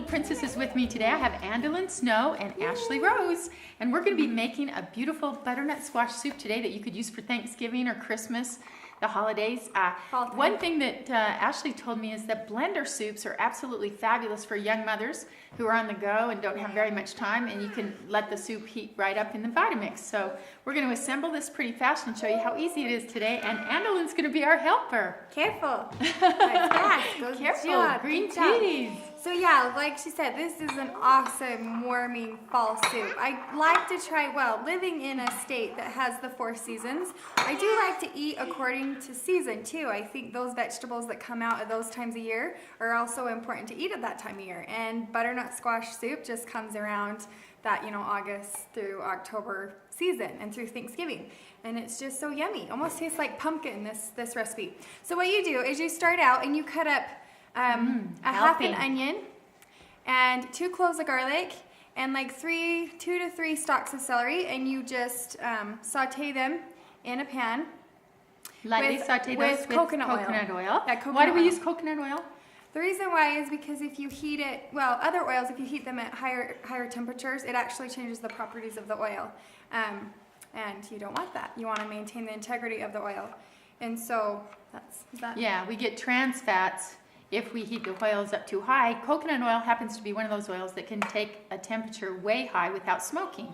princesses with me today. I have Andalyn Snow and Ashley Rose, and we're going to be making a beautiful butternut squash soup today that you could use for Thanksgiving or Christmas, the holidays. One thing that Ashley told me is that blender soups are absolutely fabulous for young mothers who are on the go and don't have very much time, and you can let the soup heat right up in the Vitamix. So we're going to assemble this pretty fast and show you how easy it is today, and Andalyn's going to be our helper. Careful. Careful, green peas. So yeah, like she said, this is an awesome warming fall soup. I like to try, well, living in a state that has the 4 seasons, I do like to eat according to season too. I think those vegetables that come out at those times of year are also important to eat at that time of year. And butternut squash soup just comes around that, August through October season and through Thanksgiving. And it's just so yummy. Almost tastes like pumpkin, this recipe. So what you do is you start out and you cut up a half an onion and 2 cloves of garlic and like 2 to 3 stalks of celery, and you just saute them in a pan. Lightly saute those with coconut oil. Yeah, coconut Why do we oil. use coconut oil? The reason why is because if you heat it, well, other oils, if you heat them at higher temperatures, it actually changes the properties of the oil. And you don't want that. You want to maintain the integrity of the oil. And so is that. Yeah, we get trans fats if we heat the oils up too high. Coconut oil happens to be one of those oils that can take a temperature way high without smoking.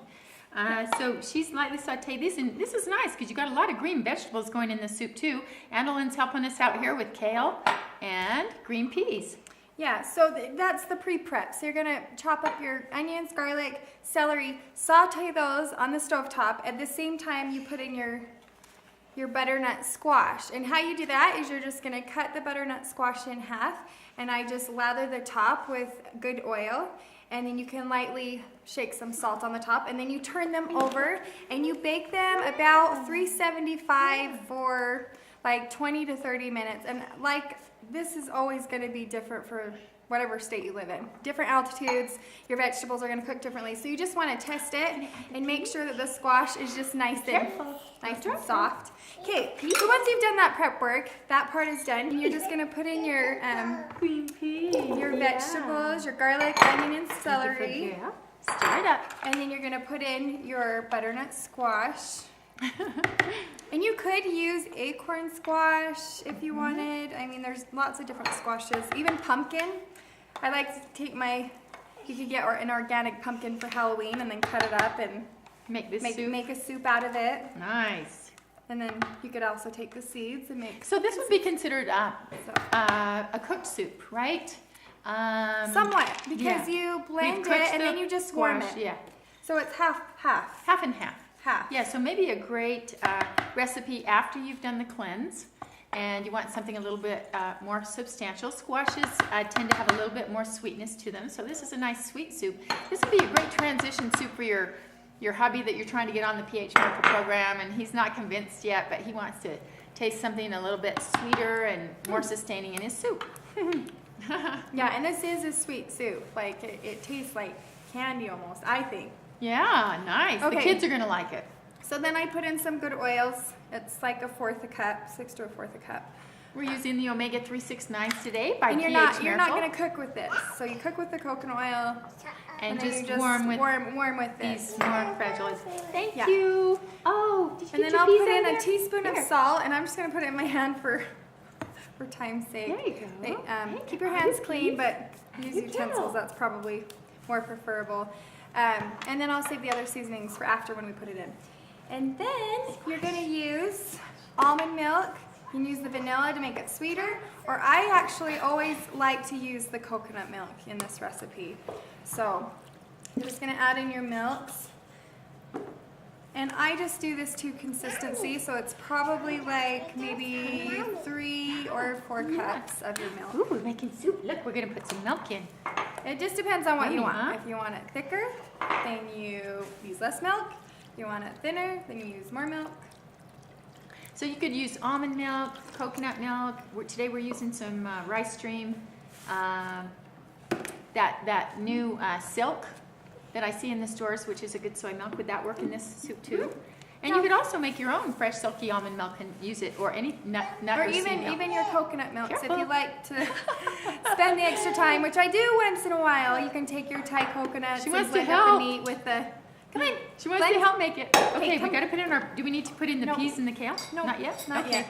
So she's lightly sauteed this, and this is nice because you got a lot of green vegetables going in the soup too. Andalyn's helping us out here with kale and green peas. Yeah, so that's the pre-prep. So you're gonna chop up your onions, garlic, celery, saute those on the stovetop. At the same time, you put in your butternut squash. And how you do that is you're just gonna cut the butternut squash in half, and I just lather the top with good oil, and then you can lightly shake some salt on the top, and then you turn them over and you bake them about 375 for like 20 to 30 minutes. And like, this is always gonna be different for whatever state you live in. Different altitudes, your vegetables are gonna cook differently. So you just wanna test it and make sure that the squash is just nice and soft. Okay, so once you've done that prep work, that part is done. And you're just gonna put in your Green peas. your vegetables, your garlic, onion, and celery. Stir it up. And then you're gonna put in your butternut squash. And you could use acorn squash if you wanted. I mean, there's lots of different squashes. Even pumpkin. I like to take you could get an organic pumpkin for Halloween and then cut it up and make a soup out of it. Nice. And then you could also take the seeds and make. So this would be considered a cooked soup, right? Somewhat, because you blend it and then you just warm it. Yeah. So it's half. Half and half. Half. Yeah, so maybe a great recipe after you've done the cleanse and you want something a little bit more substantial. Squashes tend to have a little bit more sweetness to them, so this is a nice sweet soup. This would be a great transition soup for your hubby that you're trying to get on the PH Miracle program, and he's not convinced yet, but he wants to taste something a little bit sweeter and more sustaining in his soup. Yeah, and this is a sweet soup. Like, it tastes like candy almost, I think. Yeah, nice. Okay. The kids are going to like it. So then I put in some good oils. It's like 1/4 cup, 6 to 1/4 cup. We're using the Omega 369s today by And PH you're Miracle. not going to cook with this. So you cook with the coconut oil and then just you warm with this. these more fragile. Thank Yeah. you. Oh, did you And get then your I'll peas put out in there? a teaspoon of Here. salt, and I'm just going to put it in my hand for time's sake. There you go. Keep your hands clean, but use utensils. That's probably more preferable. And then I'll save the other seasonings for after when we put it in. And then you're going to use almond milk. You can use the vanilla to make it sweeter, or I actually always like to use the coconut milk in this recipe. So you're just going to add in your milks. And I just do this to consistency, so it's probably like maybe 3 or 4 cups of your milk. Ooh, we're making soup. Look, we're going to put some milk in. It just depends on what you Yummy, want. huh? If you want it thicker, then you use less milk. If you want it thinner, then you use more milk. So you could use almond milk, coconut milk. Today we're using some rice stream, that new silk that I see in the stores, which is a good soy milk. Would that work in this soup too? And you could also make your own fresh silky almond milk and use it, or any nut Or or seed milk. even your coconut milks Careful. if you like to spend the extra time, which I do once in a while. You can take your Thai coconuts She and wants to blend up the help. meat with the. Come on. She wants blend- to help make it. Okay, we come. got to put in our. Do we need to put in the No. peas and the kale? No, Not yet. Not Okay. yet.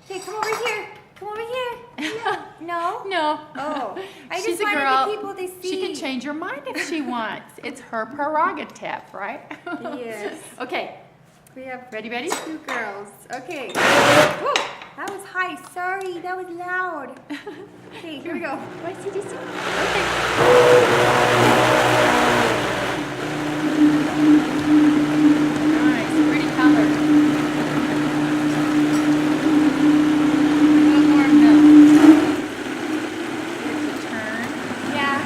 Okay, come over here. Come over here. No. No. Oh, I She's just a wanted girl. the people to see. She can change her mind if she wants. It's her prerogative, right? Yes. Okay. We have Ready, Betty? 2 girls. Okay. Whoa, that was high. Sorry, that was loud. Okay, here we go. Do I see this? Okay. Nice, pretty color. A little more milk. Here's a turn. Yeah.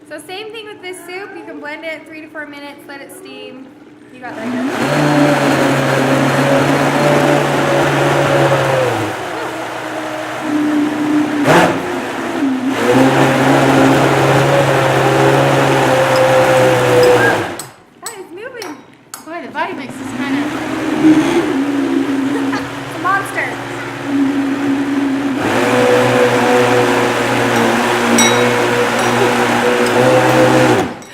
So same thing with this soup. You can blend it 3 to 4 minutes, let it steam. You got that. That is moving. Boy, the body mix is kind of. It's a monster.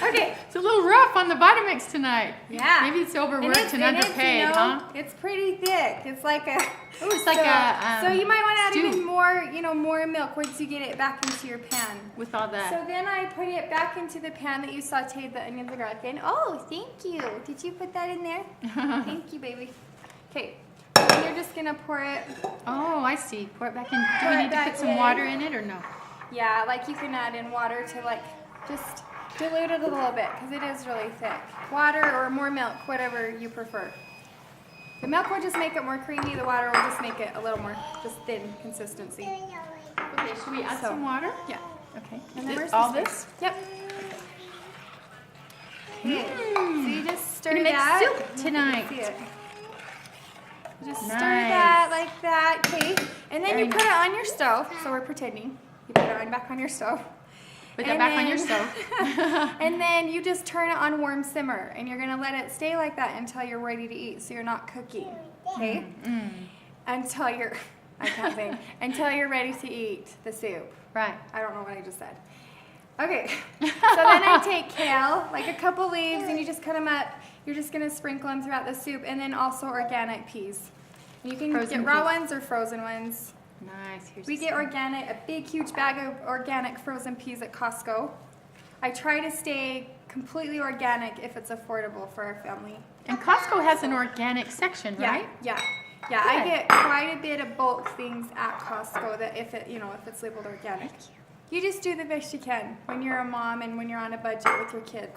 Okay. It's a little rough on the body mix tonight. Yeah. Maybe it's overworked and it's, underpaid, you know, huh? It's pretty thick. It's like a. Oh, it's like a. So you might want to add stew. even more, more milk once you get it back into your pan. With all that. So then I put it back into the pan that you sauteed the onions and garlic in. Oh, thank you. Did you put that in there? Thank you, baby. Okay. So then you're just gonna pour it. Oh, I see. Pour it back in. Do Pour we it need to back put some in. water in it or no? Yeah, like you can add in water to like just dilute it a little bit because it is really thick. Water or more milk, whatever you prefer. The milk will just make it more creamy. The water will just make it a little more just thin consistency. Okay, should we add So- some water? Yeah. Okay. And then where's All the this? Yep. Okay. So you just stir We're gonna make that. soup tonight. See it. You just stir Nice. that like that, okay? And then Very you put it on your stove. So we're pretending. You put it back on your stove. Put that And back on your then- stove. And then you just turn it on warm simmer, and you're gonna let it stay like that until you're ready to eat. So you're not cooking, okay? Until you're, I can't think. Until you're ready to eat the soup. Right. I don't know what I just said. Okay. So then I take kale, like a couple leaves, and you just cut them up. You're just gonna sprinkle them throughout the soup, and then also organic peas. You can Frozen get raw peas. ones or frozen ones. Nice. Here's We get some. organic, a big huge bag of organic frozen peas at Costco. I try to stay completely organic if it's affordable for our family. And Costco has an organic section, right? Yeah. Yeah, I Good. get quite a bit of bulk things at Costco that if it's labeled organic. You just do the best you can when you're a mom and when you're on a budget with your kids.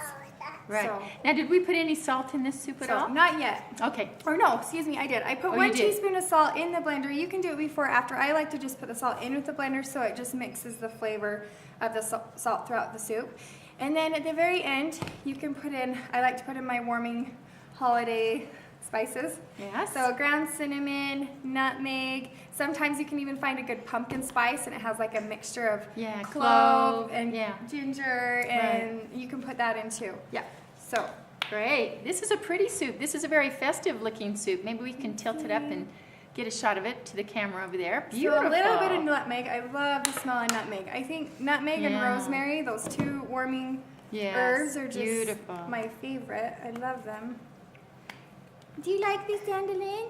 Right. So- Now, did we put any salt in this soup at So, all? not yet. Okay. Or no, excuse me, I did. I put Oh, you 1 did. teaspoon of salt in the blender. You can do it before or after. I like to just put the salt in with the blender so it just mixes the flavor of the salt throughout the soup. And then at the very end, you can put in, I like to put in my warming holiday spices. Yes. So ground cinnamon, nutmeg. Sometimes you can even find a good pumpkin spice and it has like a mixture of Yeah, clove clove, and yeah. ginger, and you can put that in too. Yeah. So Great. This is a pretty soup. This is a very festive looking soup. Maybe we can tilt it up and get a shot of it to the camera over there. Beautiful. So a little bit of nutmeg. I love the smell of nutmeg. I think nutmeg and Yeah. rosemary, those 2 warming Yes, herbs are just beautiful. my favorite. I love them. Do you like this, Dandelion?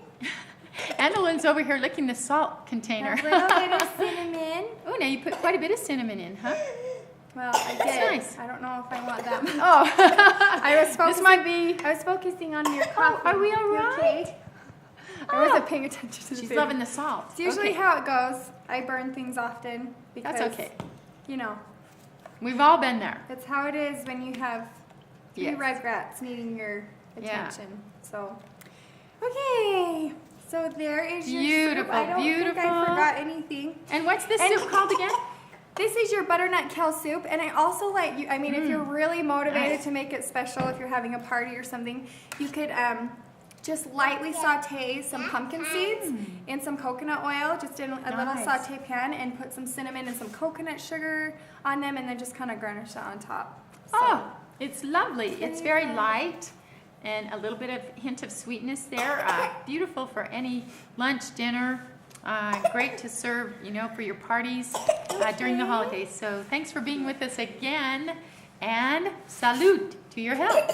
Annalyn's over here licking the salt container. A little bit of cinnamon. Oh, now you put quite a bit of cinnamon in, huh? Well, I did. That's nice. I don't know if I want that much. Oh, I was focusing, this might be. I was focusing on your coffee. are we all You right? okay? I wasn't paying attention to the She's food. loving the salt. It's usually Okay. how it goes. I burn things often because, That's okay. you know, We've all been there. that's how it is when you have 3 Yes. rugrats needing your Yeah. attention. So, okay. So there is your Beautiful, soup. I don't think beautiful. I forgot anything. And what's this And- soup called again? This is your butternut kale soup, and I also like you. I mean, if you're really motivated Nice. to make it special, if you're having a party or something, you could just lightly saute some pumpkin seeds in some coconut oil, just in a little Nice. saute pan, and put some cinnamon and some coconut sugar on them, and then just kind of garnish that on top. So, Oh, It's lovely. It's very light and a little bit of hint of sweetness there. Beautiful for any lunch, dinner. Great to serve, you know, for your parties during the holidays. So thanks for being with us again, and salud to your health.